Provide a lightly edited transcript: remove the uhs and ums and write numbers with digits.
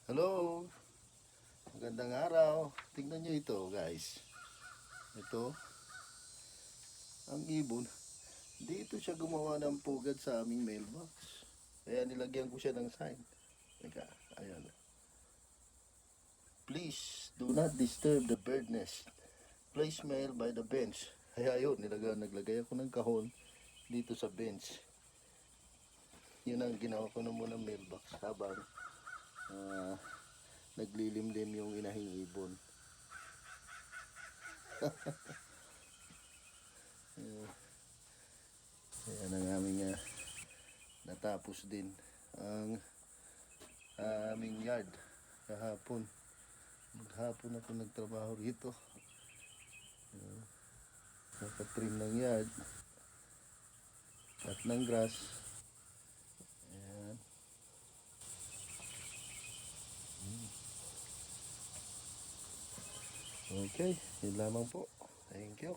Hello, magandang araw. Tingnan nyo ito guys. Ito, ang ibon. Dito siya gumawa ng pugad sa aming mailbox. Kaya nilagyan ko siya ng sign. Teka, ayan. Please do not disturb the bird nest. Place mail by the bench. Kaya yun, naglagay ako ng kahon dito sa bench. Yun ang ginawa ko na muna mailbox habang naglilimlim yung inahing ibon. Ayan ang aming natapos din ang aming yard kahapon. Maghapon ako nagtrabaho rito. Nakatrim ng yard at ng grass. Ayan. Okay, yun lamang po. Thank you.